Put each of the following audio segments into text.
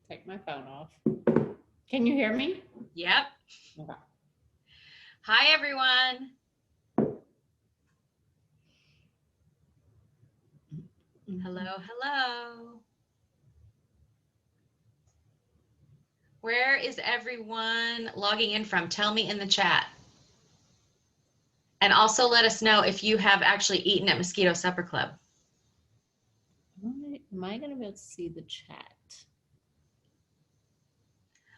take my phone off. Can you hear me? Yep. Okay. Hi, everyone. Hello, hello. Where is everyone logging in from? Tell me in the chat. And also let us know if you have actually eaten at Mosquito Supper Club. Am I going to be able to see the chat?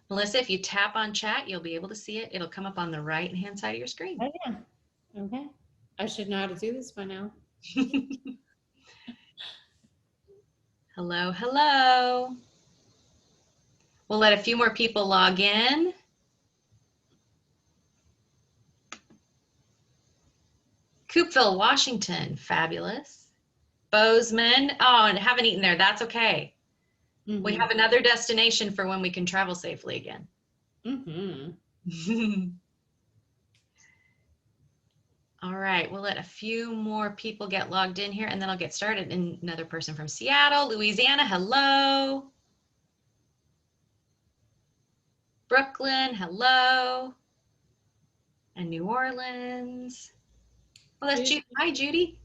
Melissa, if you tap on chat, you'll be able to see it. It'll come up on the right-hand side of your screen. Oh, yeah. Okay. I should know how to do this by now. Hello, hello. We'll let a few more people log in. Coopville, Washington, fabulous. Bozeman, oh, and haven't eaten there, that's okay. Mm-hmm. We have another destination for when we can travel safely again. Mm-hmm. All right, we'll let a few more people get logged in here and then I'll get started. And another person from Seattle, Louisiana, hello. Brooklyn, hello. And New Orleans. Well, that's Judy. Hi, Judy.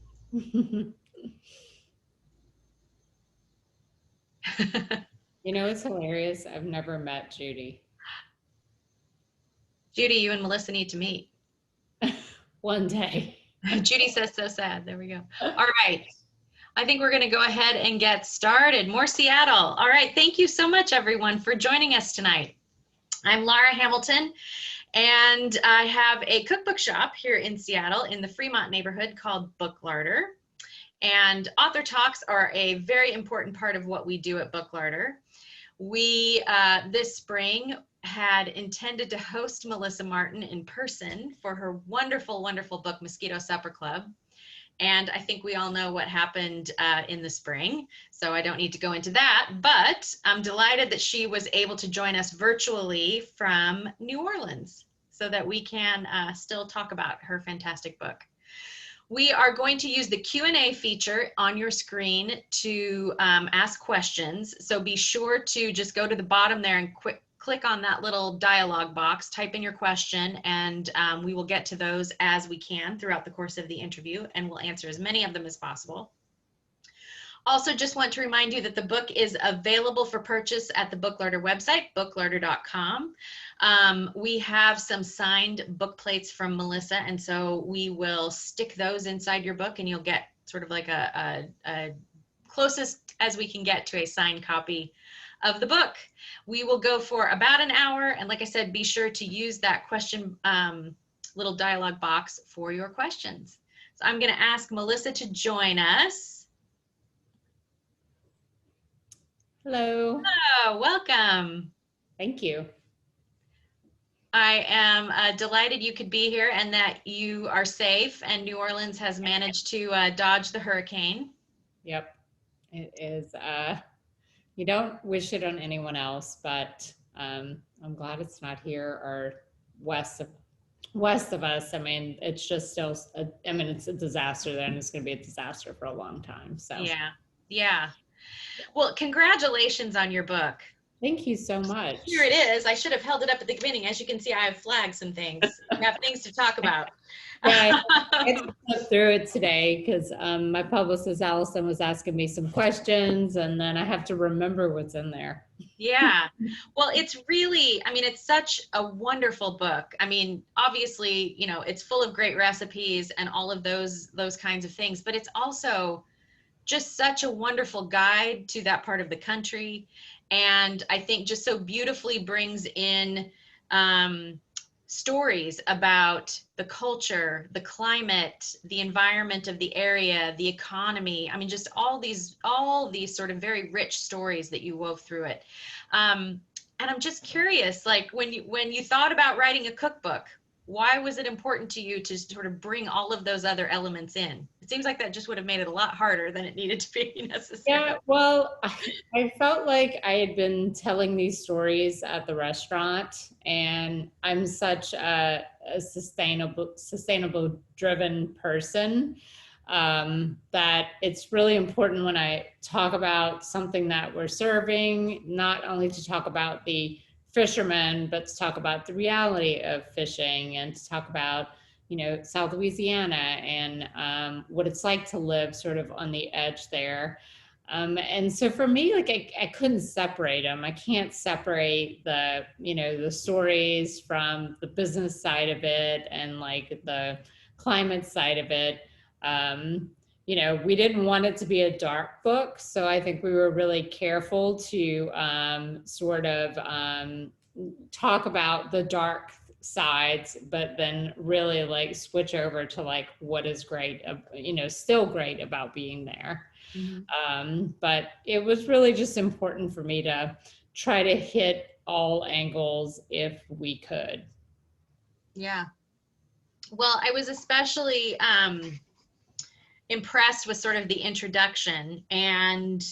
You know, it's hilarious. I've never met Judy. Judy, you and Melissa need to meet. One day. Judy says so sad. There we go. All right. I think we're going to go ahead and get started. More Seattle. All right. Thank you so much, everyone, for joining us tonight. I'm Lara Hamilton, and I have a cookbook shop here in Seattle in the Fremont neighborhood called Book Larder. And author talks are a very important part of what we do at Book Larder. We, this spring, had intended to host Melissa Martin in person for her wonderful, wonderful book, Mosquito Supper Club. And I think we all know what happened in the spring, so I don't need to go into that. But I'm delighted that she was able to join us virtually from New Orleans so that we can still talk about her fantastic book. We are going to use the Q&A feature on your screen to ask questions. So be sure to just go to the bottom there and click on that little dialog box, type in your question, and we will get to those as we can throughout the course of the interview, and we'll answer as many of them as possible. Also, just want to remind you that the book is available for purchase at the Book Larder website, booklarder.com. We have some signed book plates from Melissa, and so we will stick those inside your book, and you'll get sort of like a closest as we can get to a signed copy of the book. We will go for about an hour, and like I said, be sure to use that question little dialog box for your questions. So I'm going to ask Melissa to join us. Hello. Hello, welcome. Thank you. I am delighted you could be here and that you are safe and New Orleans has managed to dodge the hurricane. Yep, it is. You don't wish it on anyone else, but I'm glad it's not here or west of us. I mean, it's just still, I mean, it's a disaster there, and it's going to be a disaster for a long time. So yeah. Well, congratulations on your book. Thank you so much. Here it is. I should have held it up at the beginning. As you can see, I have flagged some things. We have things to talk about. Yeah, I had to flip through it today because my publicist, Allison, was asking me some questions, and then I have to remember what's in there. Yeah. Well, it's really, I mean, it's such a wonderful book. I mean, obviously, you know, it's full of great recipes and all of those kinds of things, but it's also just such a wonderful guide to that part of the country. And I think just so beautifully brings in stories about the culture, the climate, the environment of the area, the economy. I mean, just all these sort of very rich stories that you wove through it. And I'm just curious, like when you thought about writing a cookbook, why was it important to you to sort of bring all of those other elements in? It seems like that just would have made it a lot harder than it needed to be necessarily. Yeah, well, I felt like I had been telling these stories at the restaurant, and I'm such a sustainable driven person. that it's really important when I talk about something that we're serving, not only to talk about the fishermen, but to talk about the reality of fishing and to talk about, South Louisiana and what it's like to live sort of on the edge there. And so for me, like I couldn't separate them. I can't separate the stories from the business side of it and like the climate side of it. Um, we didn't want it to be a dark book, so I think we were really careful to sort of talk about the dark sides, but then really like switch over to like what is great, still great about being there. Mhm. But it was really just important for me to try to hit all angles if we could. Yeah. Well, I was especially impressed with sort of the introduction, and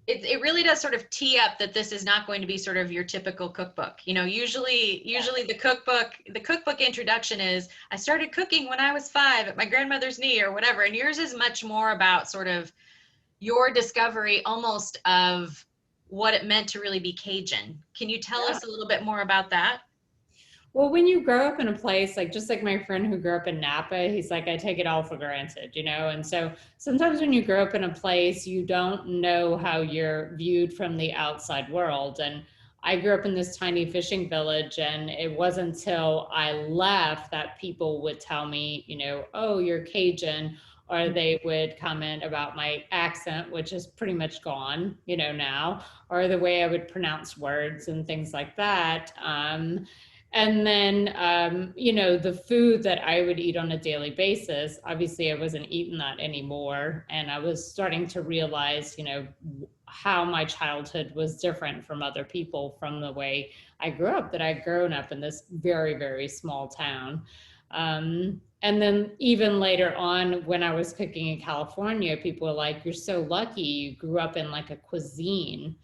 it really does sort of tee up that this is not going to be sort of your typical cookbook. Usually the cookbook introduction is, I started cooking when I was 5 at my grandmother's knee or whatever, and yours is much more about sort of your discovery almost of what it meant to really be Cajun. Can you tell Yeah. us a little bit more about that? Well, when you grow up in a place, like just like my friend who grew up in Napa, he's like, I take it all for granted, And so sometimes when you grow up in a place, you don't know how you're viewed from the outside world. And I grew up in this tiny fishing village, and it wasn't until I left that people would tell me, oh, you're Cajun, or they would comment about my accent, which is pretty much gone, now, or the way I would pronounce words and things like that. And then, the food that I would eat on a daily basis, obviously I wasn't eating that anymore. And I was starting to realize, how my childhood was different from other people from the way I grew up, that I'd grown up in this very, very small town. And then even later on, when I was cooking in California, people were like, you're so lucky you grew up in like a cuisine.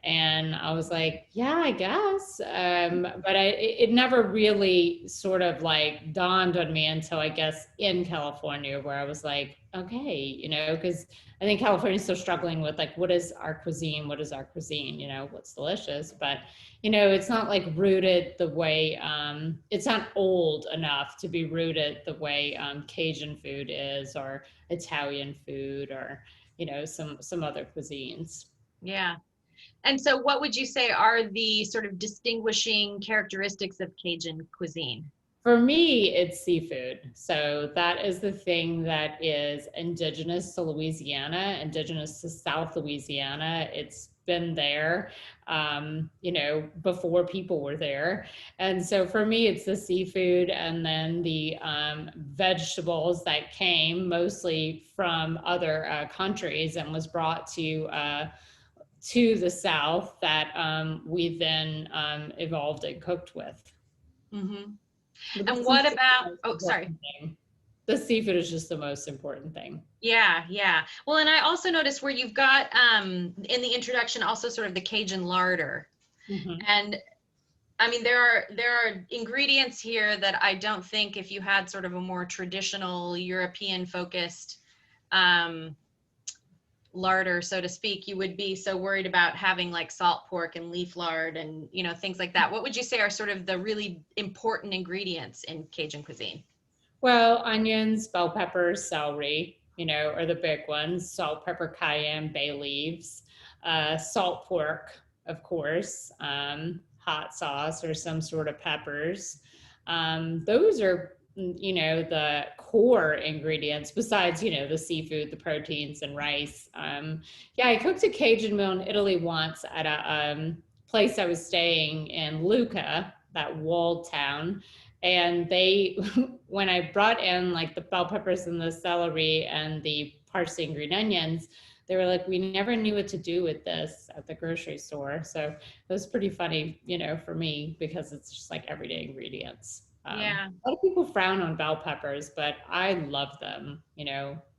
And I was like, yeah, I guess. But it never really sort of like dawned on me until I guess in California, where I was like, okay, because I think California is still struggling with like, what is our cuisine? What is our cuisine? What's delicious? But, it's not like rooted the way, it's not old enough to be rooted the way Cajun food is, or Italian food, or, some other cuisines. Yeah. And so what would you say are the sort of distinguishing characteristics of Cajun cuisine? For me, it's seafood. So that is the thing that is indigenous to Louisiana, indigenous to South Louisiana. It's been there, before people were there. And so for me, it's the seafood, and then the vegetables that came mostly from other countries and was brought to the South that we then evolved and cooked with. Mm-hmm. But the And what seafood is the about, most oh, sorry. important thing. The seafood is just the most important thing. Yeah, yeah. Well, and I also noticed where you've got in the introduction also sort of the Cajun larder. Mm-hmm. And I mean, there are ingredients here that I don't think if you had sort of a more traditional European focused larder, so to speak, you would be so worried about having like salt pork and leaf lard and things like that. What would you say are sort of the really important ingredients in Cajun cuisine? Well, onions, bell peppers, celery, are the big ones. Salt, pepper, cayenne, bay leaves, salt pork, of course, hot sauce or some sort of peppers. Those are, the core ingredients besides, the seafood, the proteins, and rice. Yeah, I cooked a Cajun meal in Italy once at a place I was staying in Lucca, that walled town. And they, when I brought in like the bell peppers and the celery and the parsley and green onions, they were like, we never knew what to do with this at the grocery store. So it was pretty funny, for me, because it's just like everyday ingredients. Yeah. A lot of people frown on bell peppers, but I love them,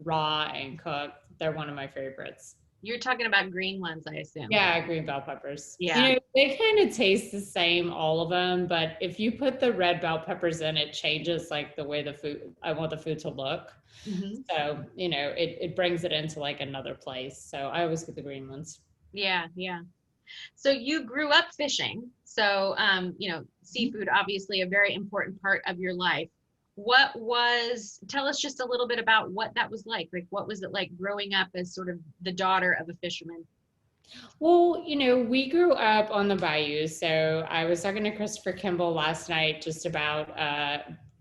raw and cooked. They're one of my favorites. You're talking about green ones, I assume. Yeah, green bell peppers. Yeah. They kind of taste the same, all of them, but if you put the red bell peppers in, it changes like the way I want the food to look. Hmm. So, it brings it into like another place. So I always get the green ones. Yeah, yeah. So you grew up fishing. So, seafood, obviously a very important part of your life. Tell us just a little bit about what that was like. Like, what was it like growing up as sort of the daughter of a fisherman? Well, we grew up on the bayou. So I was talking to Christopher Kimball last night just about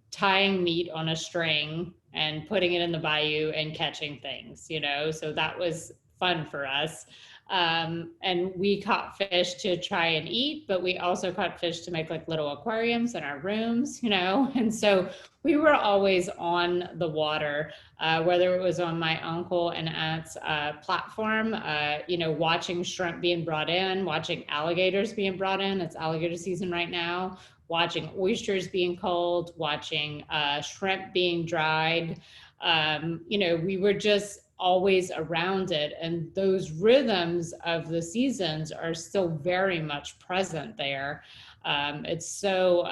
tying meat on a string and putting it in the bayou and catching things. So that was fun for us. And we caught fish to try and eat, but we also caught fish to make like little aquariums in our rooms. And so we were always on the water, whether it was on my uncle and aunt's platform, watching shrimp being brought in, watching alligators being brought in. It's alligator season right now. Watching oysters being culled, watching shrimp being dried. We were just always around it. And those rhythms of the seasons are still very much present there. It's so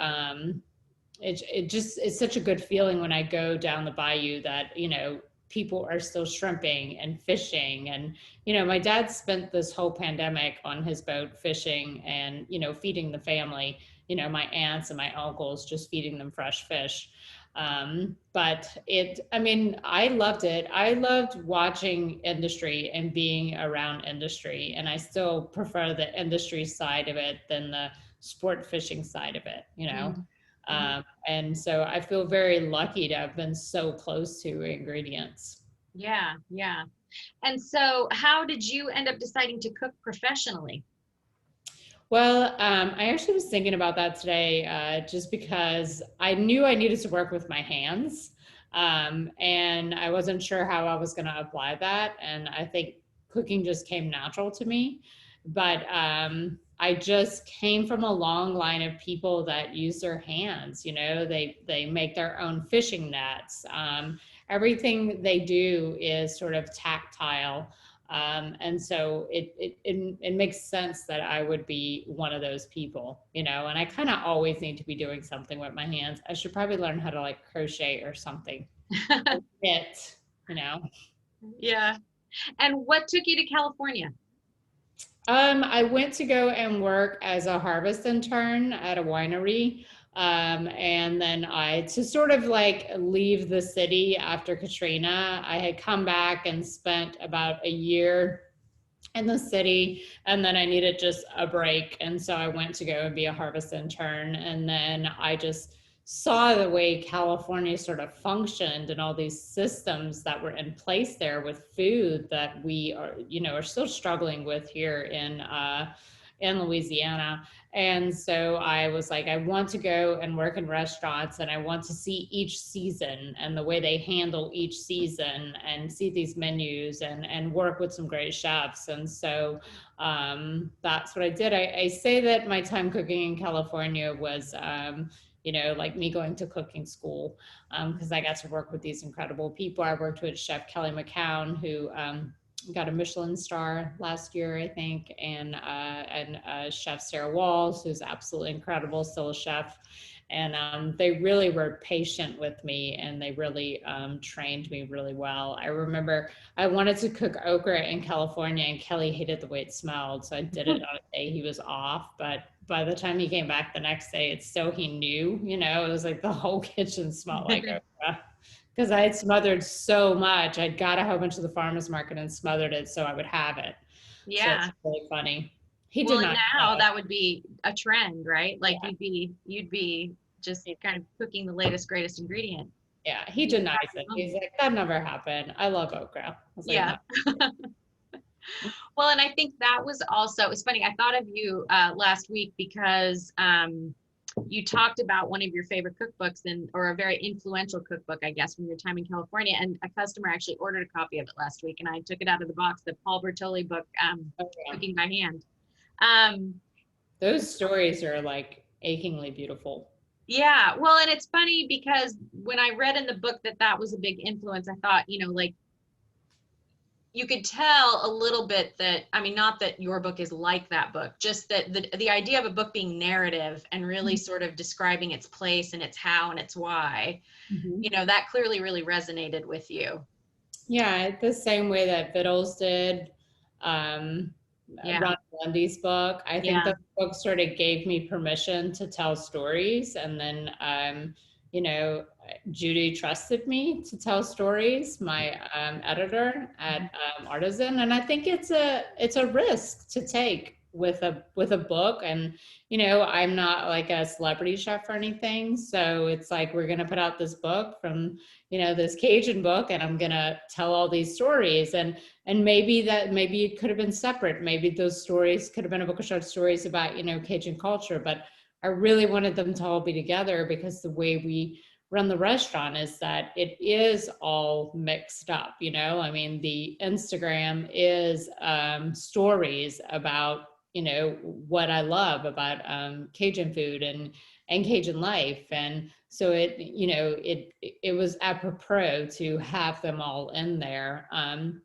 it's such a good feeling when I go down the bayou that people are still shrimping and fishing. And my dad spent this whole pandemic on his boat fishing and feeding the family, my aunts and my uncles, just feeding them fresh fish. I loved it. I loved watching industry and being around industry, and I still prefer the industry side of it than the sport fishing side of it. Mm-hmm. And so I feel very lucky to have been so close to ingredients. Yeah, yeah. And so, how did you end up deciding to cook professionally? Well, I actually was thinking about that today, just because I knew I needed to work with my hands, and I wasn't sure how I was going to apply that. And I think cooking just came natural to me. But I just came from a long line of people that use their hands. They make their own fishing nets. Everything they do is sort of tactile. And so it makes sense that I would be one of those people. And I kind of always need to be doing something with my hands. I should probably learn how to like crochet or something. Knit. Yeah. And what took you to California? I went to go and work as a harvest intern at a winery. And then to sort of like leave the city after Katrina, I had come back and spent about a year in the city, and then I needed just a break. And so I went to go and be a harvest intern. And then I just saw the way California sort of functioned and all these systems that were in place there with food that we are still struggling with here in Louisiana. And so I was like, I want to go and work in restaurants, and I want to see each season and the way they handle each season and see these menus and work with some great chefs. And so that's what I did. I say that my time cooking in California was, like me going to cooking school, because I got to work with these incredible people. I worked with Chef Kelly McCown, who got a Michelin star last year, I think, and Chef Sarah Walls, who's absolutely incredible, still a chef. And they really were patient with me, and they really trained me really well. I remember I wanted to cook okra in California, and Kelly hated the way it smelled, so I did it on a day he was off. But by the time he came back the next day, it's so he knew, it was like the whole kitchen smelled like okra. Because I had smothered so much. I'd got a whole bunch of the farmer's market and smothered it so I would have it. So Yeah. it's really funny. He Well, did and not now know. that would be a trend, right? Like Yeah. you'd be just kind of cooking the latest, greatest ingredient. Yeah, he denies it. He's like, that never happened. I love okra. I was like, Yeah. no. Well, and I think that was also, it's funny, I thought of you last week because you talked about one of your favorite cookbooks or a very influential cookbook, I guess, from your time in California. And a customer actually ordered a copy of it last week, and I took it out of the box, the Paul Bertoli book, Cooking by Hand. Those stories are like achingly beautiful. Yeah, well, and it's funny because when I read in the book that was a big influence, I thought, like you could tell a little bit that, I mean, not that your book is like that book, just that the idea of a book being narrative and really sort of describing its place and its how and its why, Mhm. that clearly really resonated with you. Yeah, the same way that Vittles did, um, Yeah. Ron Lundy's book. I think Yeah. the book sort of gave me permission to tell stories, and then you know, Judy trusted me to tell stories. My editor at Artisan, and I think it's a risk to take with a book, and I'm not like a celebrity chef or anything, so it's like we're gonna put out this book from this Cajun book, and I'm gonna tell all these stories, and maybe it could have been separate. Maybe those stories could have been a book of short stories about Cajun culture, but I really wanted them to all be together because the way we run the restaurant is that it is all mixed up. I mean, the Instagram is stories about what I love about Cajun food and Cajun life. And so it was apropos to have them all in there. And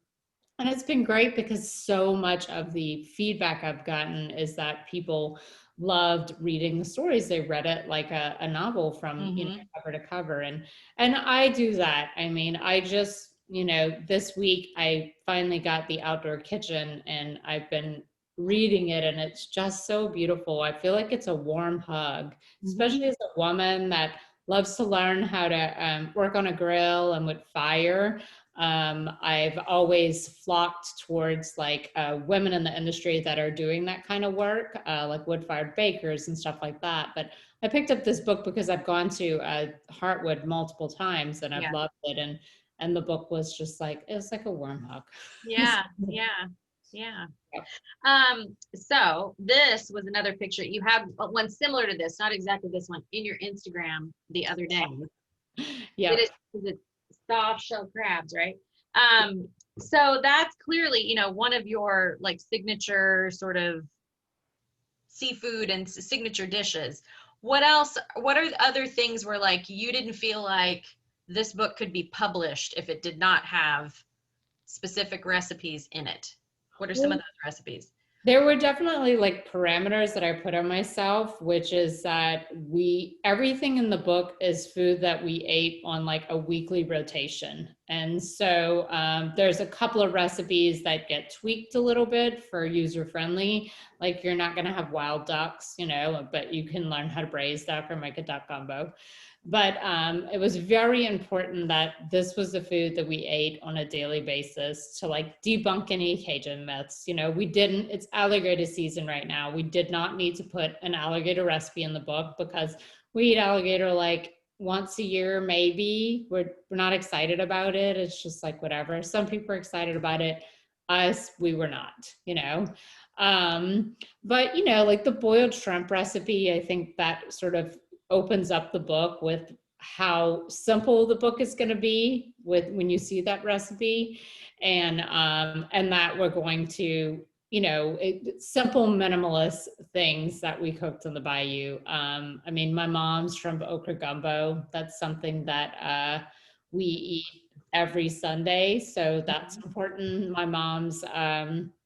it's been great because so much of the feedback I've gotten is that people loved reading the stories. They read it like a novel from Mm-hmm. cover to cover, and I do that. I mean, I just this week I finally got the Outdoor Kitchen, and I've been reading it, and it's just so beautiful. I feel like it's a warm hug, especially as a woman that loves to learn how to work on a grill and with fire. I've always flocked towards like women in the industry that are doing that kind of work, like wood-fired bakers and stuff like that. But I picked up this book because I've gone to Heartwood multiple times, and I've Yeah. loved it. And the book was just like, it was like a warm hug. Yeah. Yeah. Yeah. So this was another picture. You have one similar to this, not exactly this one, in your Instagram the other day. Yeah. Is it soft shell crabs, right? Um, so that's clearly, one of your like signature sort of seafood and signature dishes. What else? What are the other things where like you didn't feel like this book could be published if it did not have specific recipes in it? What are some of those recipes? There were definitely like parameters that I put on myself, which is that everything in the book is food that we ate on like a weekly rotation. And so there's a couple of recipes that get tweaked a little bit for user friendly. Like you're not going to have wild ducks, but you can learn how to braise duck or make a duck gumbo. But it was very important that this was the food that we ate on a daily basis to like debunk any Cajun myths. It's alligator season right now. We did not need to put an alligator recipe in the book because we eat alligator like once a year, maybe. We're not excited about it. It's just like whatever. Some people are excited about it. Us, we were not. But like the boiled shrimp recipe, I think that sort of opens up the book with how simple the book is going to be with when you see that recipe, and that we're going to simple minimalist things that we cooked in the bayou. I mean, my mom's shrimp okra gumbo, that's something that we eat every Sunday, so that's important. My mom's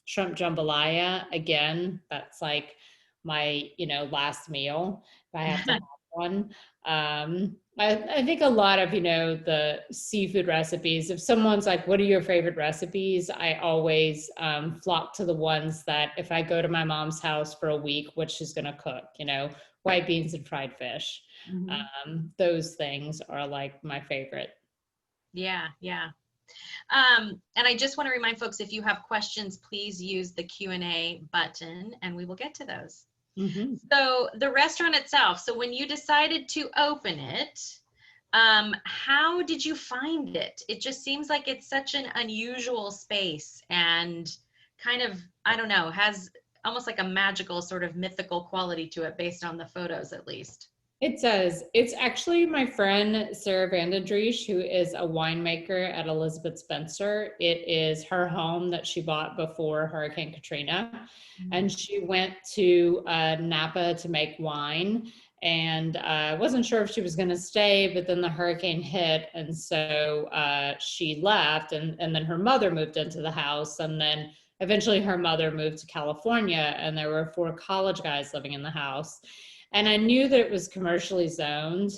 shrimp jambalaya, again, that's like my last meal if I have to have one. I think a lot of the seafood recipes, if someone's like, what are your favorite recipes, I always flock to the ones that if I go to my mom's house for a week, what she's going to cook, white beans and fried fish. Those things are like my favorite. Yeah, yeah. And I just want to remind folks, if you have questions, please use the Q&A button and we will get to those. So the restaurant itself, so when you decided to open it, how did you find it? It just seems like it's such an unusual space and kind of, I don't know, has almost like a magical sort of mythical quality to it based on the photos at least. It does. It's actually my friend Sarah Vandendriesch, who is a winemaker at Elizabeth Spencer. It is her home that she bought before Hurricane Katrina. And she went to Napa to make wine. and I wasn't sure if she was going to stay, but then the hurricane hit, and so she left, and then her mother moved into the house, and then eventually her mother moved to California, and there were 4 college guys living in the house. And I knew that it was commercially zoned,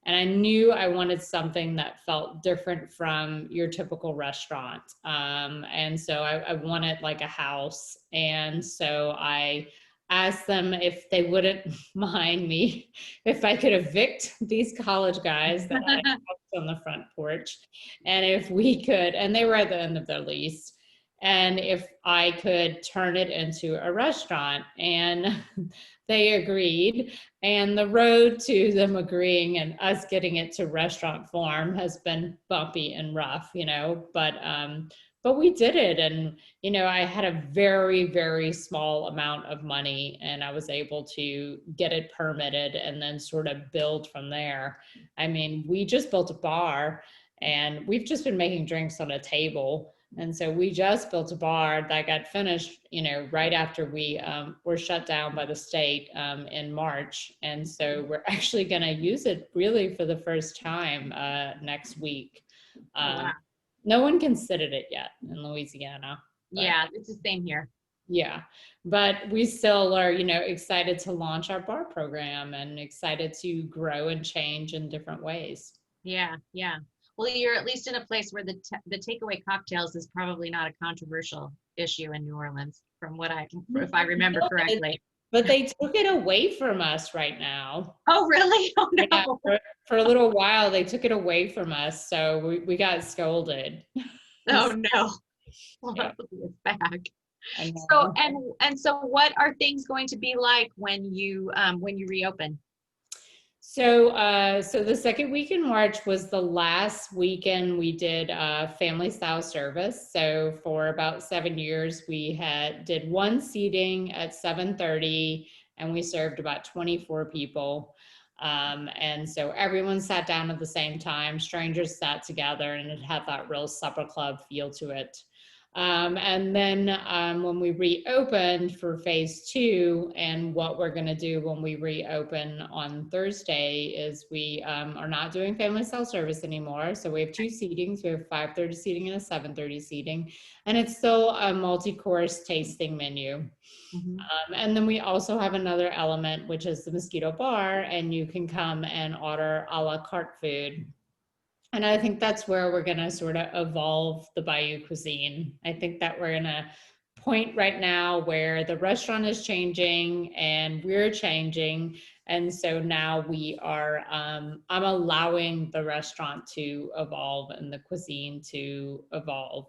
and I knew I wanted something that felt different from your typical restaurant. And so I wanted like a house. And so I asked them if they wouldn't mind me if I could evict these college guys that had a house on the front porch, and if we could, and they were at the end of their lease, and if I could turn it into a restaurant. And they agreed. And the road to them agreeing and us getting it to restaurant form has been bumpy and rough, but we did it. And, I had a very, very small amount of money, and I was able to get it permitted and then sort of build from there. I mean, we just built a bar, and we've just been making drinks on a table. And so we just built a bar that got finished, right after we were shut down by the state in March. And so we're actually going to use it really for the first time next week. Wow. No one considered it yet in Louisiana. Yeah, it's the same here. Yeah, but we still are, excited to launch our bar program and excited to grow and change in different ways. Yeah, yeah. Well, you're at least in a place where the takeaway cocktails is probably not a controversial issue in New Orleans, from what if I remember correctly. But they took it away from us right now. Oh, really? Oh, no. Yeah, for a little while, they took it away from us, so we got scolded. Oh, no. Well, Yeah. it's back. So, so what are things going to be like when you reopen? So the second week in March was the last weekend we did family style service. So for about 7 years, we did one seating at 7:30, and we served about 24 people. And so everyone sat down at the same time, strangers sat together, and it had that real supper club feel to it. And then when we reopened for phase 2, and what we're going to do when we reopen on Thursday is we are not doing family style service anymore. So we have 2 seatings. We have 5:30 seating and a 7:30 seating, and it's still a multi-course tasting menu. Mm-hmm. And then we also have another element, which is the Mosquito Bar, and you can come and order a la carte food. And I think that's where we're going to sort of evolve the Bayou cuisine. I think that we're in a point right now where the restaurant is changing and we're changing. And so now we are, I'm allowing the restaurant to evolve and the cuisine to evolve.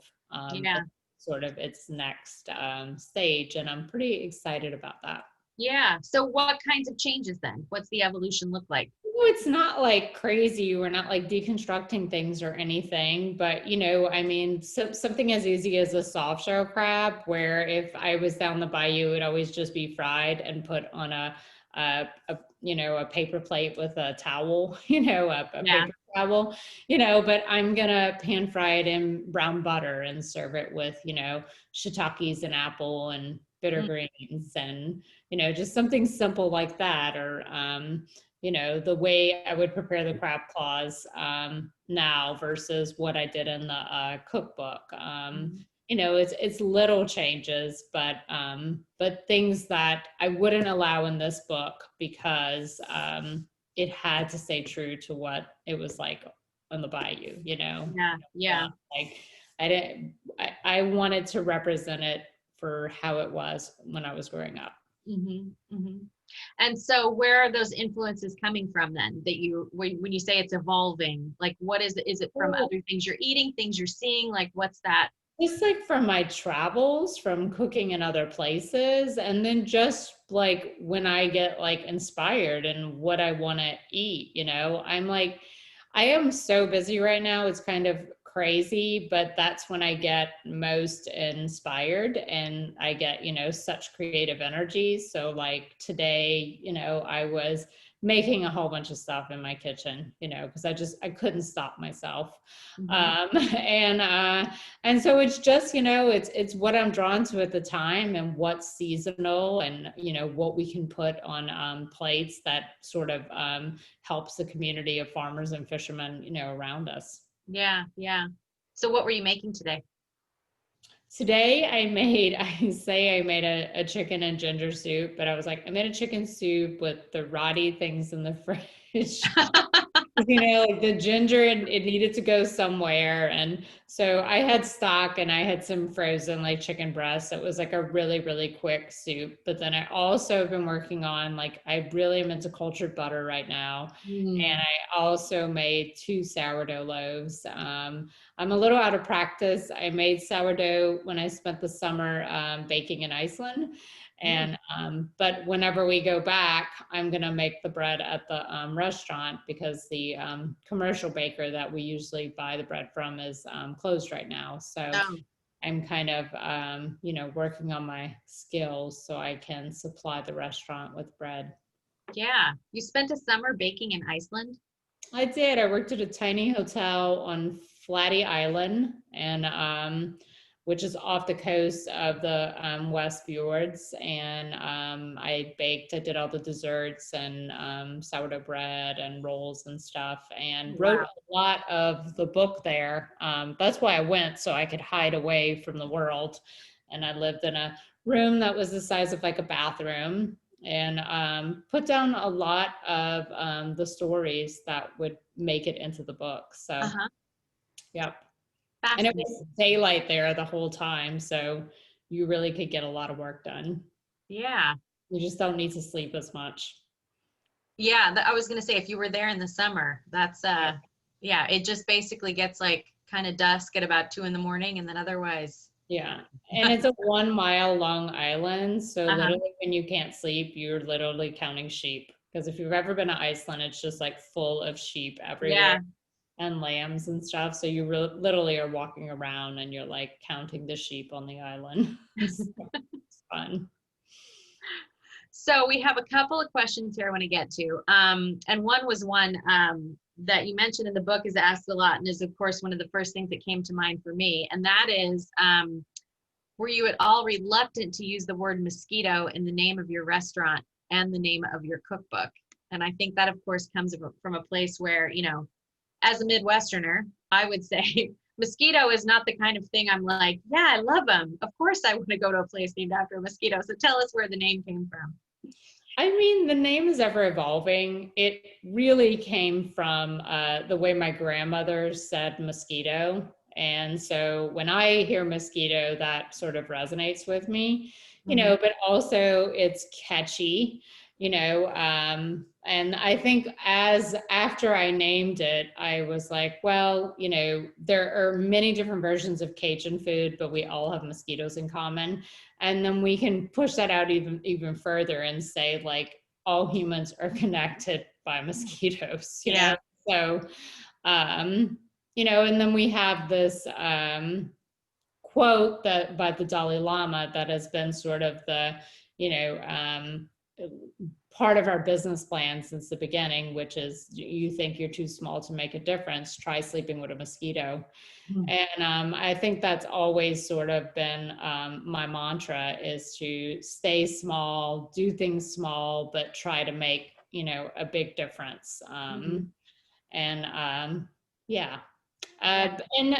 Yeah. Sort of its next stage. And I'm pretty excited about that. Yeah. So what kinds of changes then? What's the evolution look like? It's not like crazy. We're not like deconstructing things or anything, but I mean, something as easy as a soft shell crab, where if I was down the bayou, it would always just be fried and put on a paper plate with a towel, paper towel, but I'm gonna pan fry it in brown butter and serve it with, shiitakes and apple and bitter greens and, just something simple like that. Or, the way I would prepare the crab claws now versus what I did in the cookbook. It's little changes, but things that I wouldn't allow in this book because it had to stay true to what it was like on the bayou. Yeah. Like I wanted to represent it for how it was when I was growing up. Mm-hmm, mm-hmm. And so where are those influences coming from then, that when you say it's evolving, like what is it from other things you're eating, things you're seeing, like what's that? Just like from my travels, from cooking in other places, and then just like when I get like inspired and what I want to eat, I'm like, I am so busy right now. It's kind of crazy, but that's when I get most inspired and I get, such creative energy. So like today, I was making a whole bunch of stuff in my kitchen, because I couldn't stop myself. And so it's just, it's what I'm drawn to at the time and what's seasonal and, what we can put on plates that sort of helps the community of farmers and fishermen, around us. Yeah, yeah. So what were you making today? Today I made a chicken and ginger soup, but I was like, I made a chicken soup with the rotty things in the fridge. Like the ginger, it needed to go somewhere. And so I had stock and I had some frozen like chicken breasts. It was like a really, really quick soup. But then I also have been working on, like, I really am into cultured butter right now. And I also made 2 sourdough loaves. I'm a little out of practice. I made sourdough when I spent the summer baking in Iceland. And but whenever we go back, I'm gonna make the bread at the restaurant because the commercial baker that we usually buy the bread from is closed right now. So I'm kind of working on my skills so I can supply the restaurant with bread. Yeah. You spent a summer baking in Iceland? I did. I worked at a tiny hotel on Flatty Island, and which is off the coast of the West Fjords. And I baked. I did all the desserts and sourdough bread and rolls and stuff, and wrote a lot of the book there. That's why I went, so I could hide away from the world. And I lived in a room that was the size of like a bathroom, and put down a lot of the stories that would make it into the book. So, yep. And it was daylight there the whole time, so you really could get a lot of work done. Yeah. You just don't need to sleep as much. Yeah, I was gonna say if you were there in the summer, that's yeah, it just basically gets like kind of dusk at about 2 a.m. and then otherwise. Yeah. And it's a 1 mile long island. So literally when you can't sleep, you're literally counting sheep. Because if you've ever been to Iceland, it's just like full of sheep everywhere and lambs and stuff. So you literally are walking around and you're like counting the sheep on the island. So it's fun. So we have a couple of questions here I want to get to. And one was one that you mentioned in the book is asked a lot and is of course one of the first things that came to mind for me. And that is, were you at all reluctant to use the word mosquito in the name of your restaurant and the name of your cookbook? And I think that of course comes from a place where, as a Midwesterner, I would say mosquito is not the kind of thing I'm like, yeah, I love them. Of course I want to go to a place named after a mosquito. So tell us where the name came from. I mean, the name is ever evolving. It really came from the way my grandmother said mosquito. And so when I hear mosquito, that sort of resonates with me, but also it's catchy, and I think after I named it, I was like, well, there are many different versions of Cajun food, but we all have mosquitoes in common. And then we can push that out even further and say like all humans are connected by mosquitoes, So, and then we have this quote that by the Dalai Lama that has been sort of the, part of our business plan since the beginning, which is you think you're too small to make a difference, try sleeping with a mosquito. And I think that's always sort of been my mantra is to stay small, do things small, but try to make, a big difference. Yeah. And,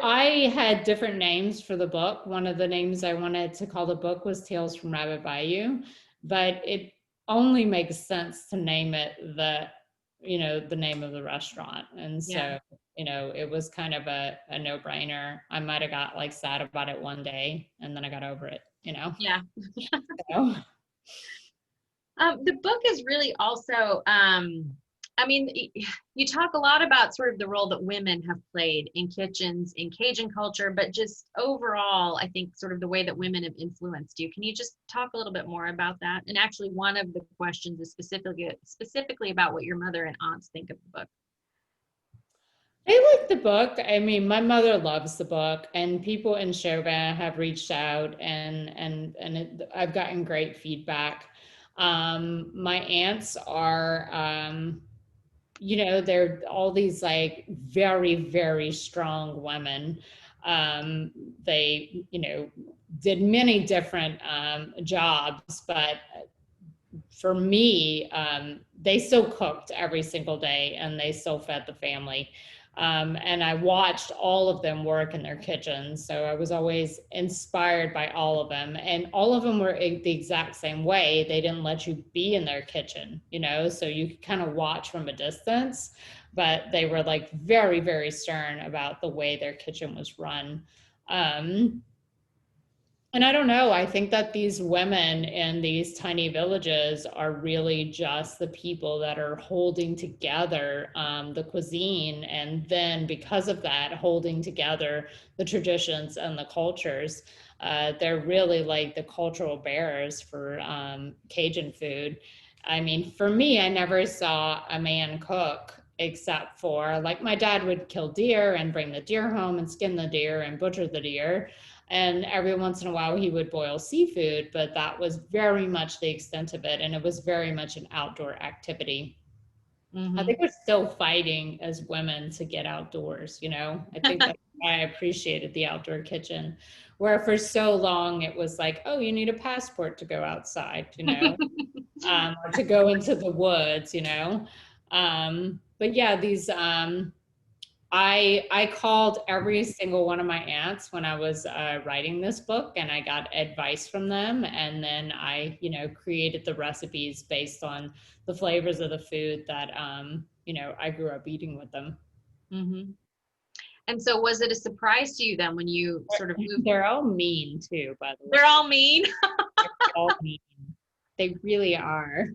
I had different names for the book. One of the names I wanted to call the book was Tales from Rabbit Bayou, but it only makes sense to name it the name of the restaurant. And so, it was kind of a no-brainer. I might have got like sad about it one day and then I got over it, Yeah. So. The book is really also, I mean, you talk a lot about sort of the role that women have played in kitchens, in Cajun culture, but just overall, I think sort of the way that women have influenced you. Can you just talk a little bit more about that? And actually, one of the questions is specifically about what your mother and aunts think of the book. I like the book. I mean, my mother loves the book, and people in Shoba have reached out, I've gotten great feedback. My aunts are, they're all these like very, very strong women. They, did many different jobs, but for me, they still cooked every single day and they still fed the family. And I watched all of them work in their kitchens. So I was always inspired by all of them. And all of them were the exact same way. They didn't let you be in their kitchen, so you could kind of watch from a distance, but they were like very, very stern about the way their kitchen was run. Um, and I don't know, I think that these women in these tiny villages are really just the people that are holding together the cuisine. And then because of that, holding together the traditions and the cultures. They're really like the cultural bearers for Cajun food. I mean, for me, I never saw a man cook except for like my dad would kill deer and bring the deer home and skin the deer and butcher the deer, and every once in a while he would boil seafood, but that was very much the extent of it. And it was very much an outdoor activity. I Mm-hmm. think we're still fighting as women to get outdoors, I think that's why I appreciated the outdoor kitchen, where for so long it was like, oh, you need a passport to go outside, or to go into the woods, but yeah, these I called every single one of my aunts when I was writing this book, and I got advice from them, and then I, created the recipes based on the flavors of the food that I grew up eating with them. Mm-hmm. And so was it a surprise to you then when you sort of moved? They're all mean too, by the way. They're all mean. They're all mean. They really are.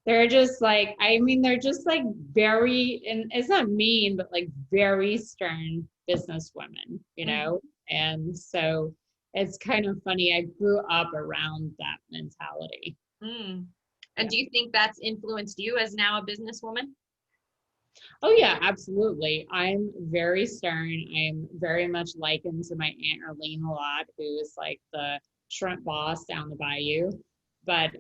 They're just like, I mean, they're just like very, and it's not mean, but like very stern businesswomen, Mm-hmm. And so it's kind of funny. I grew up around that mentality. Mm. And Yeah. do you think that's influenced you as now a businesswoman? Oh, yeah, absolutely. I'm very stern. I'm very much likened to my Aunt Arlene a lot, who is like the shrimp boss down the bayou. But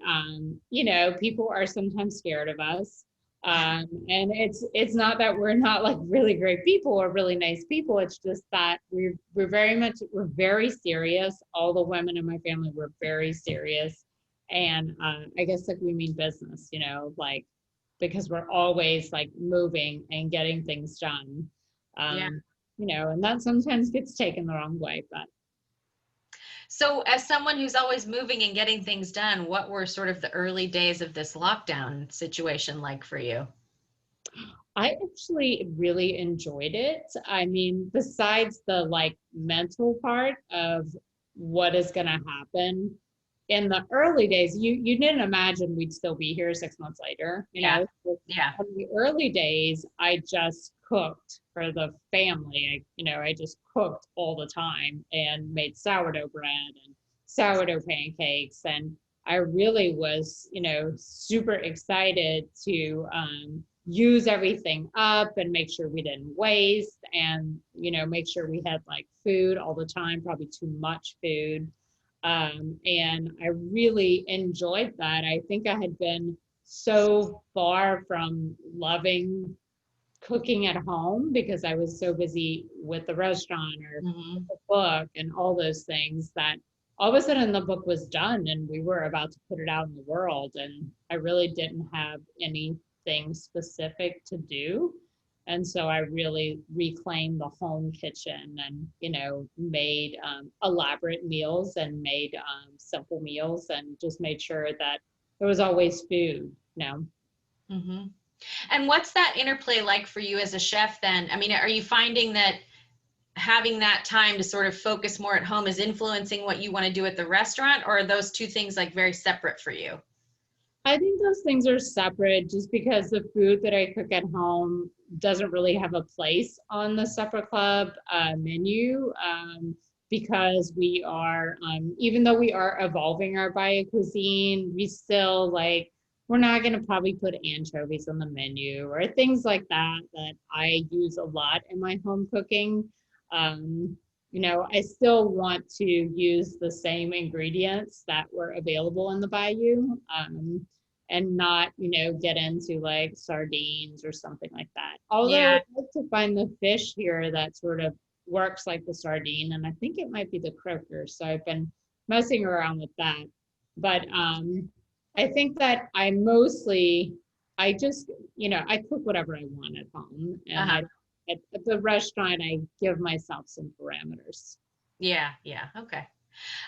people are sometimes scared of us. And it's not that we're not like really great people or really nice people. It's just that we're very serious. All the women in my family were very serious. And I guess like we mean business, like because we're always like moving and getting things done. Yeah. And that sometimes gets taken the wrong way, but So as someone who's always moving and getting things done, what were sort of the early days of this lockdown situation like for you? I actually really enjoyed it. I mean, besides the like mental part of what is going to happen in the early days, you didn't imagine we'd still be here 6 months later, Yeah. So Yeah. in the early days, I just cooked for the family. I just cooked all the time and made sourdough bread and sourdough pancakes, and I really was, super excited to use everything up and make sure we didn't waste, and make sure we had like food all the time, probably too much food. And I really enjoyed that. I think I had been so far from loving cooking at home because I was so busy with the restaurant or Hmm. the book and all those things, that all of a sudden the book was done and we were about to put it out in the world. And I really didn't have anything specific to do. And so I really reclaimed the home kitchen and, made elaborate meals and made simple meals and just made sure that there was always food. Hmm. And what's that interplay like for you as a chef then? I mean, are you finding that having that time to sort of focus more at home is influencing what you want to do at the restaurant, or are those two things like very separate for you? I think those things are separate just because the food that I cook at home doesn't really have a place on the Supper Club menu, because we are, even though we are evolving our bio cuisine, we still like we're not going to probably put anchovies on the menu or things like that that I use a lot in my home cooking. Um, I still want to use the same ingredients that were available in the bayou, and not, get into like sardines or something like that. Although Yeah. I'd like to find the fish here that sort of works like the sardine, and I think it might be the croaker. So I've been messing around with that. But I think that I just, I cook whatever I want at home. And Uh-huh. at the restaurant, I give myself some parameters. Yeah. Yeah. Okay.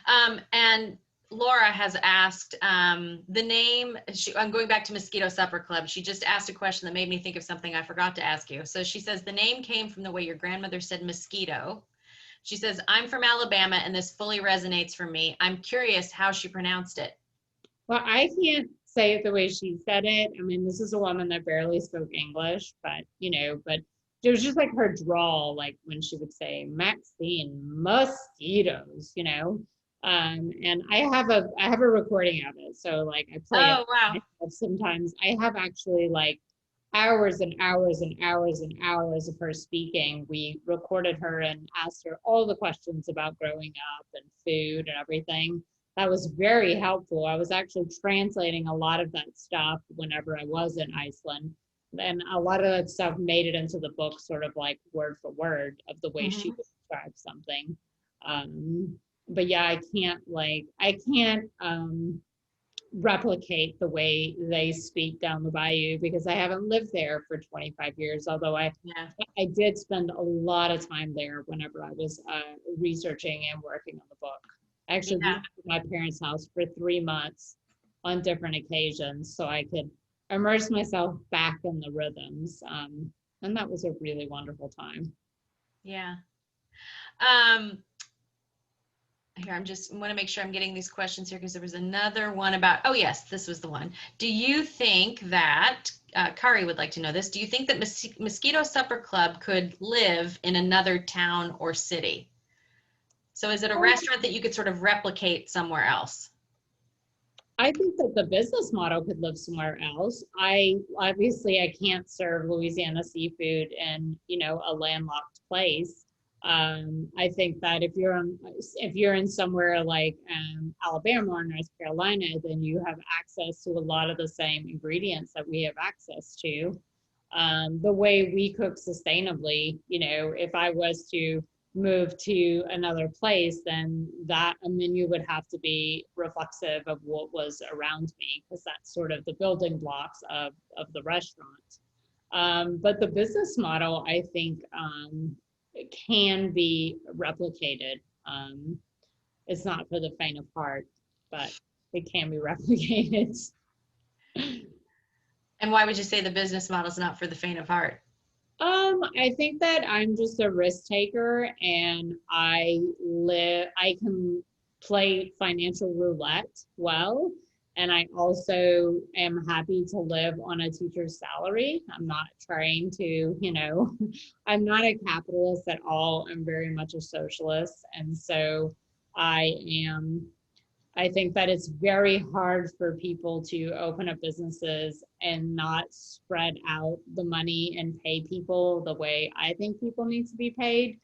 And Laura has asked the name. I'm going back to Mosquito Supper Club. She just asked a question that made me think of something I forgot to ask you. So she says the name came from the way your grandmother said mosquito. She says, I'm from Alabama and this fully resonates for me. I'm curious how she pronounced it. Well, I can't say it the way she said it. I mean, this is a woman that barely spoke English, but it was just like her drawl, like when she would say Maxine, mosquitoes. And I have a recording of it. So like I play it Oh, wow. myself sometimes. I have actually like hours and hours and hours and hours of her speaking. We recorded her and asked her all the questions about growing up and food and everything. That was very helpful. I was actually translating a lot of that stuff whenever I was in Iceland. And a lot of that stuff made it into the book, sort of like word for word of the way she Mhm. would describe something. Um, but yeah, I can't replicate the way they speak down the bayou because I haven't lived there for 25 years, although Yeah. I did spend a lot of time there whenever I was researching and working on the book. I actually Yeah. lived at my parents' house for 3 months on different occasions so I could immerse myself back in the rhythms. And that was a really wonderful time. Yeah. Um, Here, I'm just want to make sure I'm getting these questions here because there was another one about, oh yes, this was the one. Do you think that, Kari would like to know this, do you think that Mosquito Supper Club could live in another town or city? So is it a restaurant that you could sort of replicate somewhere else? I think that the business model could live somewhere else. I can't serve Louisiana seafood in, a landlocked place. I think that if you're in somewhere like Alabama or North Carolina, then you have access to a lot of the same ingredients that we have access to. The way we cook sustainably, if I was to move to another place, then that a menu would have to be reflexive of what was around me, because that's sort of the building blocks of the restaurant. But the business model, I think, it can be replicated. It's not for the faint of heart, but it can be replicated. And why would you say the business model is not for the faint of heart? I think that I'm just a risk taker and I can play financial roulette well. And I also am happy to live on a teacher's salary. I'm not trying to, I'm not a capitalist at all. I'm very much a socialist. And so I am I think that it's very hard for people to open up businesses and not spread out the money and pay people the way I think people need to be paid.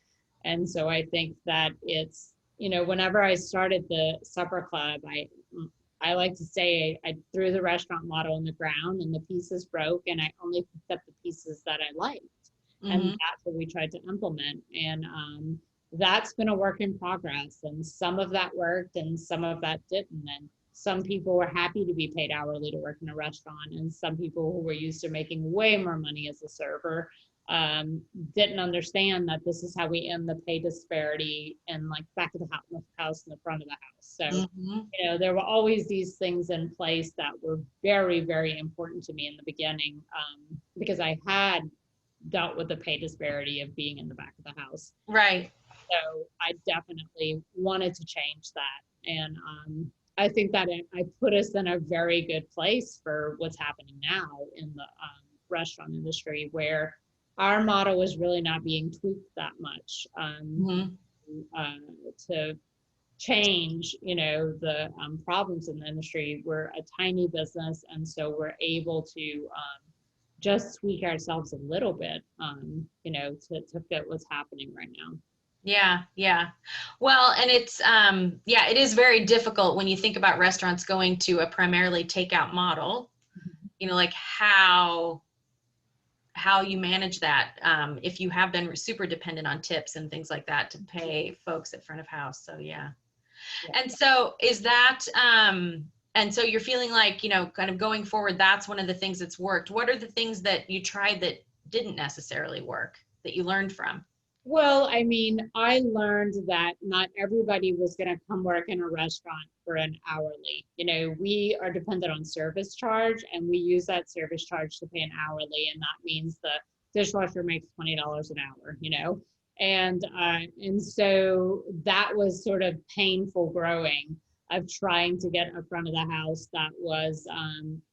And so I think that it's, whenever I started the supper club, I like to say I threw the restaurant model on the ground and the pieces broke and I only picked up the pieces that I liked. And Mm-hmm. that's what we tried to implement. And that's been a work in progress. And some of that worked and some of that didn't. And some people were happy to be paid hourly to work in a restaurant. And some people who were used to making way more money as a server um, didn't understand that this is how we end the pay disparity in like back of the house in the front of the house. So, Mm-hmm. there were always these things in place that were very, very important to me in the beginning, because I had dealt with the pay disparity of being in the back of the house. Right. So I definitely wanted to change that. And I think that I put us in a very good place for what's happening now in the restaurant industry, where our model is really not being tweaked that much Mm-hmm. to change, the problems in the industry. We're a tiny business, and so we're able to just tweak ourselves a little bit, to fit what's happening right now. Yeah, yeah. Well, and it's yeah, it is very difficult when you think about restaurants going to a primarily takeout model, like how you manage that if you have been super dependent on tips and things like that to pay folks at front of house. So yeah. Yeah. And so is that and so you're feeling like, kind of going forward, that's one of the things that's worked. What are the things that you tried that didn't necessarily work that you learned from? Well, I mean, I learned that not everybody was going to come work in a restaurant for an hourly. We are dependent on service charge, and we use that service charge to pay an hourly, and that means the dishwasher makes $20 an hour. And so that was sort of painful growing, of trying to get a front of the house that was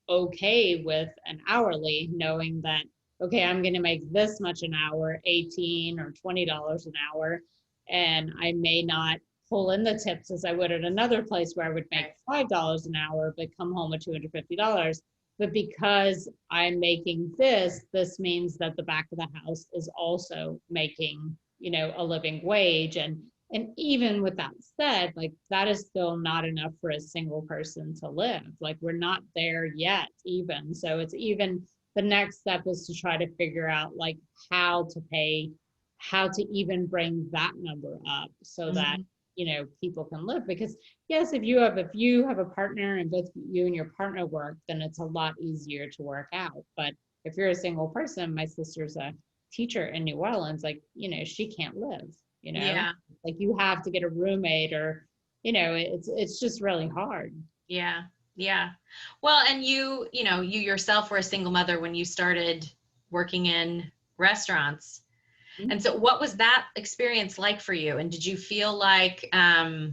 okay with an hourly, knowing that, okay, I'm going to make this much an hour, 18 or $20 an hour, and I may not pull in the tips as I would at another place where I would make $5 an hour, but come home with $250. But because I'm making this means that the back of the house is also making, a living wage. And even with that said, like, that is still not enough for a single person to live. Like, we're not there yet even. So it's even, the next step is to try to figure out like how to even bring that number up so that, people can live. Because yes, if you have a partner and both you and your partner work, then it's a lot easier to work out. But if you're a single person, my sister's a teacher in New Orleans, like, she can't live, Yeah. like, you have to get a roommate, or, it's just really hard. Yeah. Yeah. Well, and you yourself were a single mother when you started working in restaurants. And so what was that experience like for you? And did you feel like, I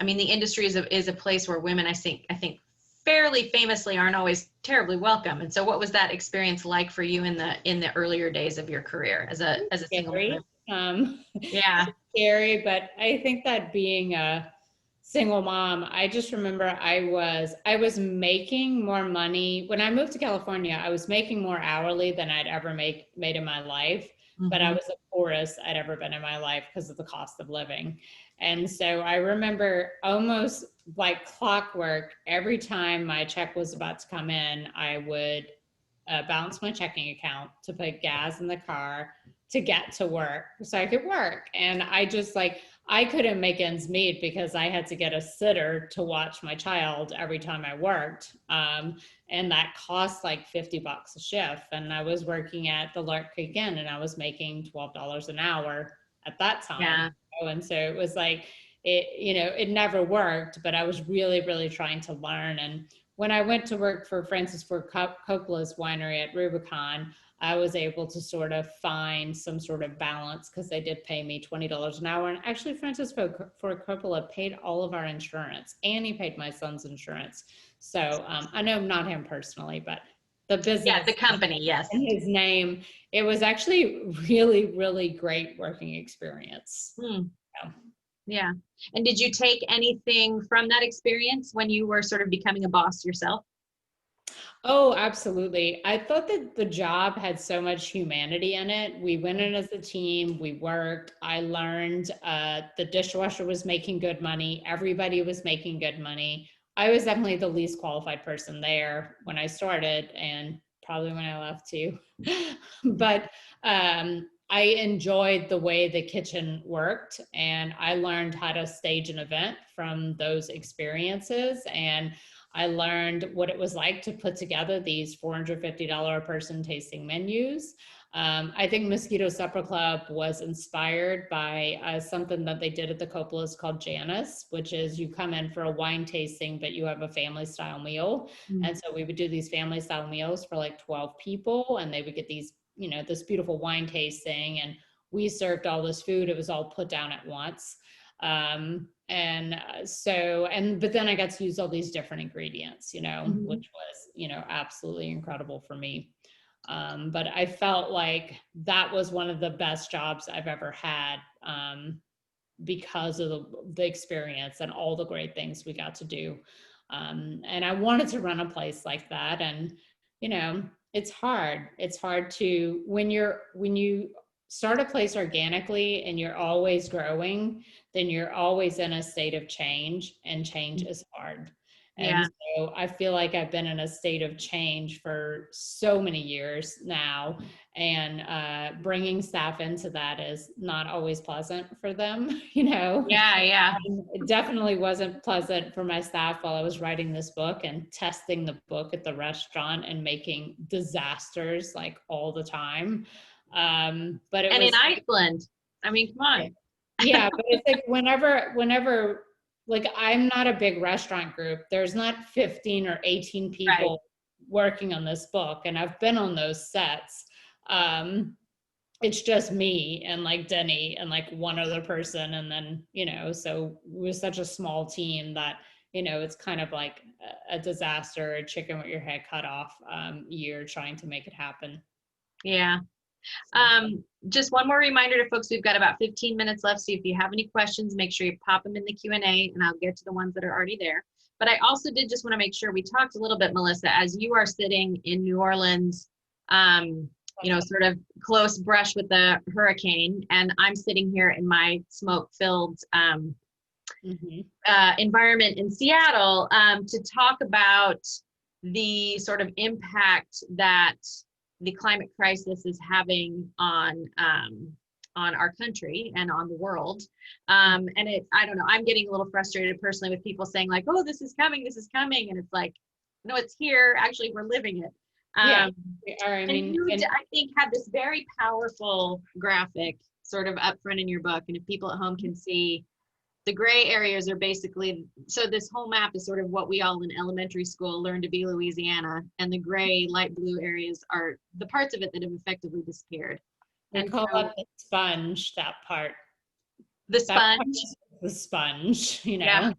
mean, the industry is a place where women, I think fairly famously aren't always terribly welcome. And so what was that experience like for you in the earlier days of your career as a single mother? Yeah. Scary, but I think that being a single mom, I just remember I was making more money when I moved to California. I was making more hourly than I'd ever made in my life, but I was the poorest I'd ever been in my life because of the cost of living. And so I remember almost like clockwork, every time my check was about to come in, I would balance my checking account to put gas in the car to get to work so I could work. And I just like, I couldn't make ends meet because I had to get a sitter to watch my child every time I worked. And that cost like $50 a shift. And I was working at the Cajun, and I was making $12 an hour at that time. Yeah. And so it was like, it never worked, but I was really, really trying to learn. And when I went to work for Francis Ford Coppola's winery at Rubicon, I was able to sort of find some sort of balance because they did pay me $20 an hour. And actually, Francis Ford Coppola paid all of our insurance, and he paid my son's insurance. So I know not him personally, but the business. Yeah, the company, yes. And his name. It was actually really, really great working experience. Yeah. And did you take anything from that experience when you were sort of becoming a boss yourself? Oh, absolutely. I thought that the job had so much humanity in it. We went in as a team, we worked. I learned the dishwasher was making good money. Everybody was making good money. I was definitely the least qualified person there when I started, and probably when I left too. But I enjoyed the way the kitchen worked, and I learned how to stage an event from those experiences. And I learned what it was like to put together these $450 a person tasting menus. I think Mosquito Supper Club was inspired by something that they did at the Coppola's called Janice, which is you come in for a wine tasting, but you have a family style meal. And so we would do these family style meals for like 12 people, and they would get these, this beautiful wine tasting, and we served all this food. It was all put down at once. But then I got to use all these different ingredients, which was, absolutely incredible for me. But I felt like that was one of the best jobs I've ever had. because of the experience and all the great things we got to do. And I wanted to run a place like that. And, you know, it's hard. It's hard to, when you start a place organically and you're always growing, then you're always in a state of change, and change is hard. Yeah. And so I feel like I've been in a state of change for so many years now, and bringing staff into that is not always pleasant for them. You know, Yeah. Yeah. it definitely wasn't pleasant for my staff while I was writing this book and testing the book at the restaurant and making disasters like all the time. But it And in was, Iceland, I mean, come on. yeah, but it's like whenever, like, I'm not a big restaurant group. There's not 15 or 18 Right. people working on this book, and I've been on those sets. Um, it's just me and like Denny and like one other person. And then, you know, so we're such a small team that, you know, it's kind of like a disaster, a chicken with your head cut off year trying to make it happen. Yeah. So, Just one more reminder to folks, we've got about 15 minutes left. So if you have any questions, make sure you pop them in the Q&A and I'll get to the ones that are already there. But I also did just want to make sure we talked a little bit, Melissa, as you are sitting in New Orleans, you know, sort of close brush with the hurricane, and I'm sitting here in my smoke-filled environment in Seattle, to talk about the sort of impact that the climate crisis is having on our country and on the world. And I don't know, I'm getting a little frustrated personally with people saying like, oh, this is coming. And it's like, no, it's here. Actually, we're living it. yeah. I And mean, you, I think, had this very powerful graphic sort of up front in your book. And if people at home can see, the gray areas are basically, so this whole map is sort of what we all in elementary school learned to be Louisiana. And the gray, light blue areas are the parts of it that have effectively disappeared. we And call so that the sponge, that part. the That part sponge, is the sponge, you yeah,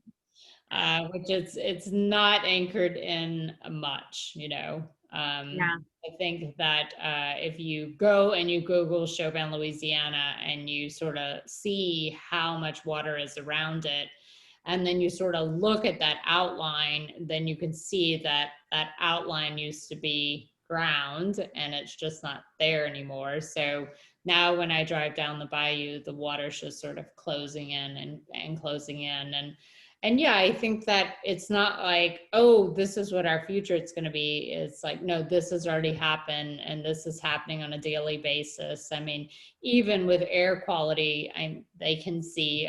know, which it's not anchored in much, you know. yeah, I think that if you go and you Google Chauvin, Louisiana, and you sort of see how much water is around it, and then you sort of look at that outline, then you can see that that outline used to be ground and it's just not there anymore. So now when I drive down the bayou, the water's just sort of closing in and closing in. And yeah, I think that it's not like, oh, this is what our future is going to be. It's like, no, this has already happened and this is happening on a daily basis. I mean, even with air quality, they can see,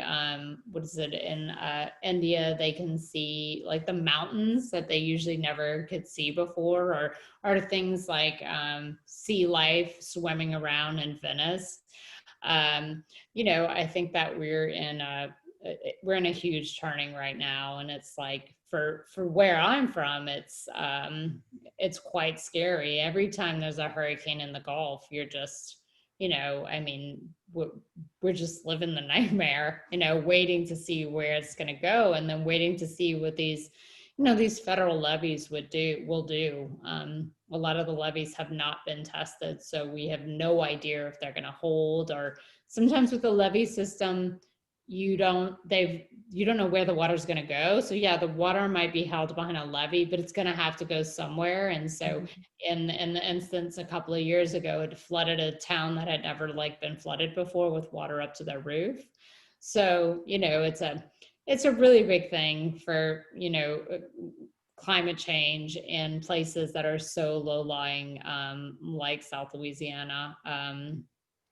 what is it, in India, they can see like the mountains that they usually never could see before, or things like sea life swimming around in Venice. You know, I think that we're in a huge turning right now, and it's like for where I'm from, it's quite scary. Every time there's a hurricane in the Gulf, you're just, you know, I mean, we're just living the nightmare, you know, waiting to see where it's going to go, and then waiting to see what these, you know, these federal levies will do. A lot of the levies have not been tested, so we have no idea if they're going to hold. Or sometimes with the levee system, you don't know where the water's going to go. So yeah, the water might be held behind a levee, but it's going to have to go somewhere. And so in the instance a couple of years ago, it flooded a town that had never like been flooded before with water up to their roof. So, you know, it's a really big thing for, you know, climate change in places that are so low lying, like South Louisiana. And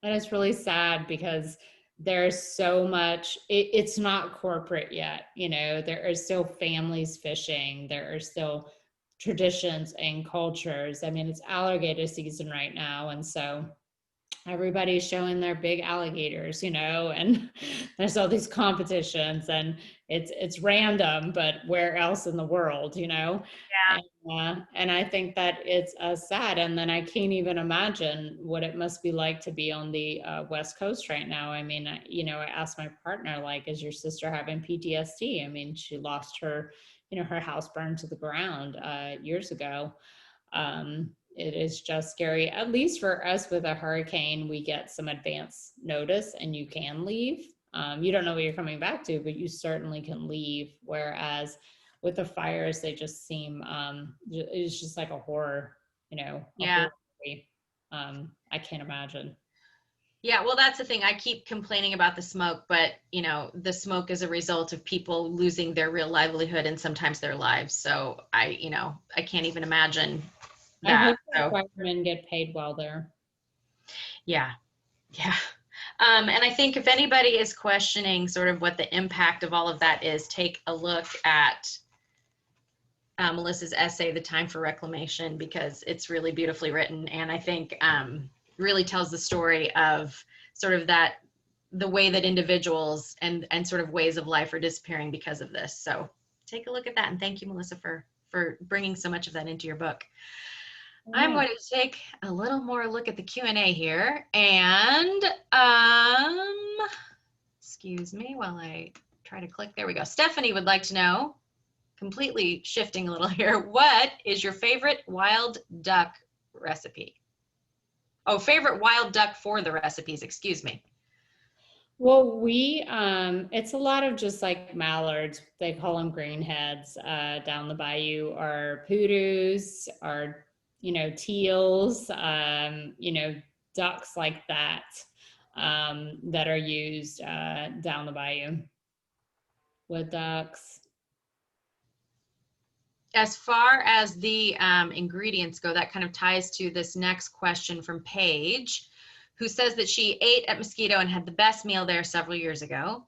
it's really sad because there's so much, it's not corporate yet, you know, there are still families fishing, there are still traditions and cultures. I mean, it's alligator season right now, and so everybody's showing their big alligators, you know, and there's all these competitions, and it's random, but where else in the world, you know? yeah, And I think that it's sad. And then I can't even imagine what it must be like to be on the West Coast right now. I mean, you know, I asked my partner, like, is your sister having PTSD? I mean, she lost her, you know, her house burned to the ground years ago. It is just scary. At least for us with a hurricane, we get some advance notice and you can leave. You don't know what you're coming back to, but you certainly can leave. Whereas with the fires, they just seem, it's just like a horror, a Yeah. horror movie. I can't imagine. Yeah, well, that's the thing. I keep complaining about the smoke, but the smoke is a result of people losing their real livelihood and sometimes their lives. So I can't even imagine I that. hope the So firemen get paid well there. yeah, yeah. And I think if anybody is questioning sort of what the impact of all of that is, take a look at Melissa's essay, The Time for Reclamation, because it's really beautifully written. And I think really tells the story of sort of the way that individuals and sort of ways of life are disappearing because of this. So take a look at that. And thank you, Melissa, for bringing so much of that into your book. I'm going to take a little more look at the Q&A here. And excuse me while I try to click. There we go. Stephanie would like to know, completely shifting a little here, what is your favorite wild duck recipe? Oh, favorite wild duck for the recipes, excuse me. Well, it's a lot of just like mallards. They call them greenheads down the bayou, or poodoos, or, teals, ducks like that, that are used down the bayou. Wood ducks. As far as the ingredients go, that kind of ties to this next question from Paige, who says that she ate at Mosquito and had the best meal there several years ago.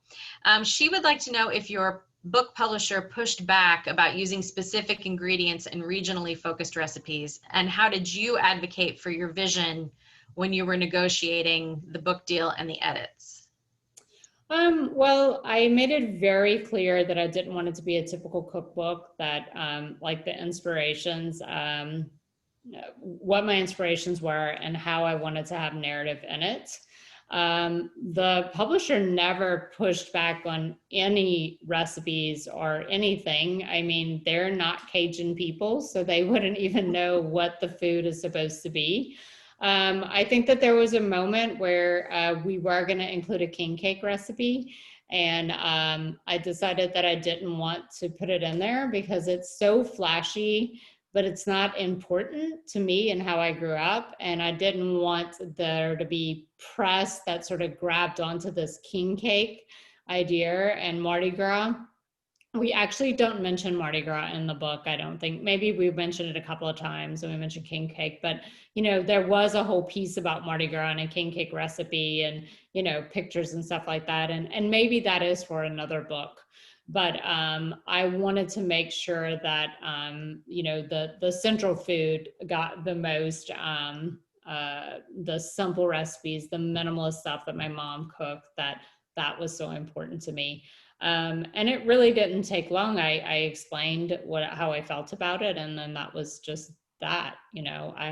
She would like to know if your book publisher pushed back about using specific ingredients and regionally focused recipes, and how did you advocate for your vision when you were negotiating the book deal and the edits? Well, I made it very clear that I didn't want it to be a typical cookbook, that like the inspirations, what my inspirations were and how I wanted to have narrative in it. The publisher never pushed back on any recipes or anything. I mean, they're not Cajun people, so they wouldn't even know what the food is supposed to be. I think that there was a moment where we were going to include a king cake recipe, and I decided that I didn't want to put it in there because it's so flashy, but it's not important to me and how I grew up. And I didn't want there to be press that sort of grabbed onto this king cake idea and Mardi Gras. We actually don't mention Mardi Gras in the book, I don't think. Maybe we mentioned it a couple of times and we mentioned king cake, but there was a whole piece about Mardi Gras and a king cake recipe and, pictures and stuff like that. And maybe that is for another book. But I wanted to make sure that, the central food got the most, the simple recipes, the minimalist stuff that my mom cooked, that was so important to me. And it really didn't take long. I explained how I felt about it, and then that was just that. I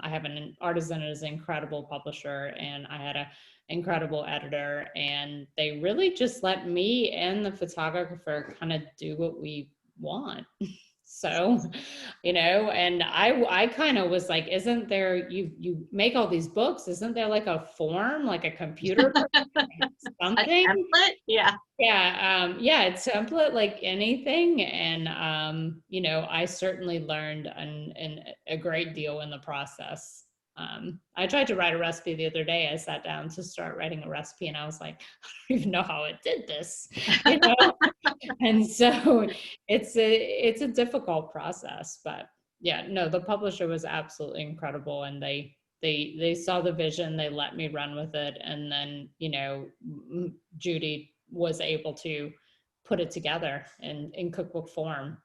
have an artisan as an incredible publisher, and I had an incredible editor, and they really just let me and the photographer kind of do what we want. So, and I kind of was like, isn't there, you make all these books, isn't there like a form, like a computer something? A template? Yeah. Yeah, a template like anything. And, I certainly learned a great deal in the process. I tried to write a recipe the other day. I sat down to start writing a recipe and I was like, I don't even know how it did this, And so it's a difficult process, but yeah, no, the publisher was absolutely incredible, and they saw the vision, they let me run with it, and then Judy was able to put it together in cookbook form.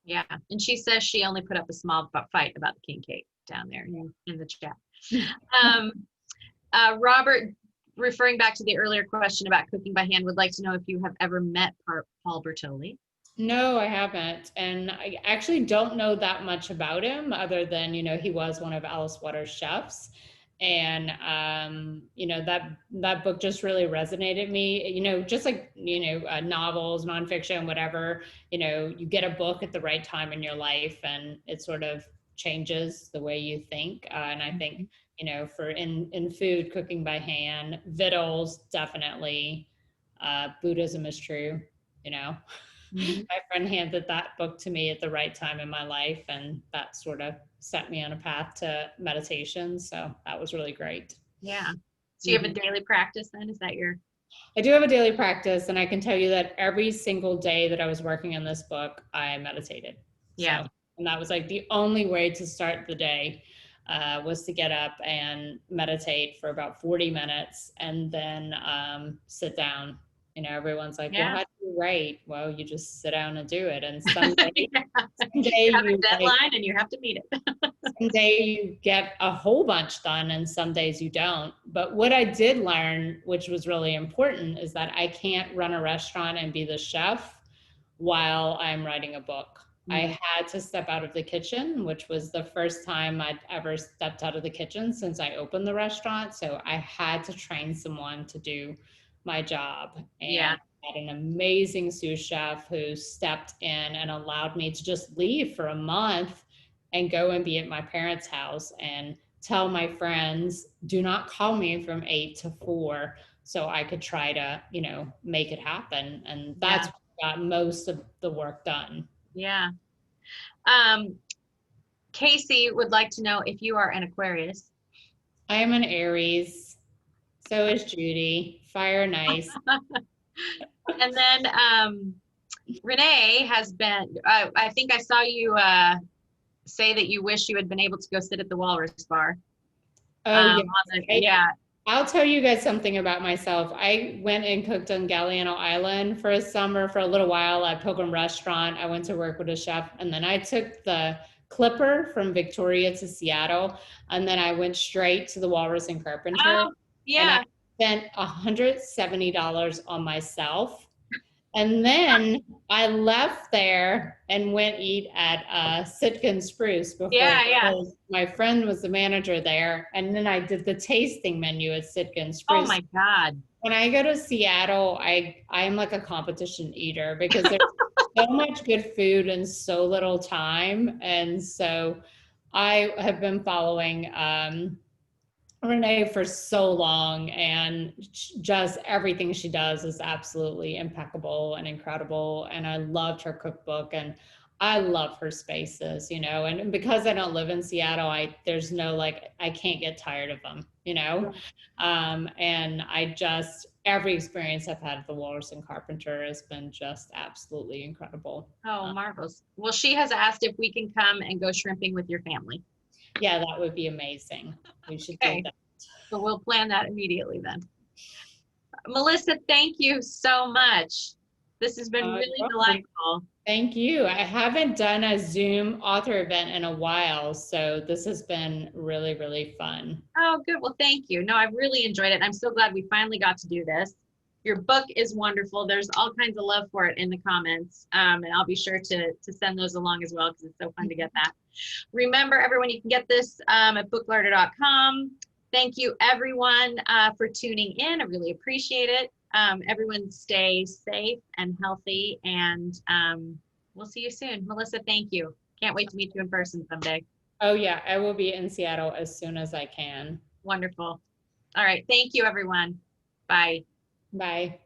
Yeah, and she says she only put up a small fight about the king cake down there in the chat. Robert, referring back to the earlier question about cooking by hand, would like to know if you have ever met Paul Bertoli. No, I haven't. And I actually don't know that much about him other than, he was one of Alice Waters' chefs. And, that book just really resonated me, just like, novels, nonfiction, whatever, you get a book at the right time in your life and it sort of changes the way you think. And I think, for in food, cooking by hand, victuals, definitely, Buddhism is true, you know. Mhm. My friend handed that book to me at the right time in my life, and that sort of set me on a path to meditation. So that was really great. Yeah. So you have a Mhm. daily practice then? Is that your? I do have a daily practice, and I can tell you that every single day that I was working on this book, I meditated. Yeah. So, and that was like the only way to start the day, was to get up and meditate for about 40 minutes and then sit down. Everyone's like, well, Yeah. how do you write? Well, you just sit down and do it. And someday, Yeah. someday You have a you like, deadline and you have to meet it. some day you get a whole bunch done and some days you don't. But what I did learn, which was really important, is that I can't run a restaurant and be the chef while I'm writing a book. Mm. I had to step out of the kitchen, which was the first time I'd ever stepped out of the kitchen since I opened the restaurant. So I had to train someone to do my job. Yeah. And I had an amazing sous chef who stepped in and allowed me to just leave for a month and go and be at my parents' house and tell my friends, do not call me from 8 to 4 so I could try to, make it happen. And Yeah. that's got most of the work done. Yeah. Um, Casey would like to know if you are an Aquarius. I am an Aries. So is Judy. Fire nice. And then Renee has been, I think I saw you say that you wish you had been able to go sit at the Walrus Bar. Oh, yeah. Yeah. I'll tell you guys something about myself. I went and cooked on Galliano Island for a summer for a little while at Pilgrim Restaurant. I went to work with a chef, and then I took the Clipper from Victoria to Seattle, and then I went straight to the Walrus and Carpenter, Oh, and I yeah. spent $170 on myself. And then I left there and went eat at Sitkin Spruce before, Yeah. Yeah. because my friend was the manager there. And then I did the tasting menu at Sitkin Oh Spruce. my God. When I go to Seattle, I'm like a competition eater because there's so much good food and so little time. And so I have been following Renee for so long, and just everything she does is absolutely impeccable and incredible. And I loved her cookbook, and I love her spaces, and because I don't live in Seattle, there's no, like, I can't get tired of them, and every experience I've had at the Walrus and Carpenter has been just absolutely incredible. Oh, marvelous. Well, she has asked if we can come and go shrimping with your family. Yeah, that would be amazing. We should do Okay. that. So we'll plan that immediately then. Melissa, thank you so much. This has been really delightful. Thank you. I haven't done a Zoom author event in a while, so this has been really, really fun. Oh, good. Well, thank you. No, I've really enjoyed it. I'm so glad we finally got to do this. Your book is wonderful. There's all kinds of love for it in the comments. And I'll be sure to send those along as well, because it's so fun to get that. Remember, everyone, you can get this at booklarder.com. Thank you, everyone, for tuning in. I really appreciate it. Everyone stay safe and healthy, and we'll see you soon. Melissa, thank you. Can't wait to meet you in person someday. Oh, yeah, I will be in Seattle as soon as I can. Wonderful. All right. Thank you, everyone. Bye. Bye.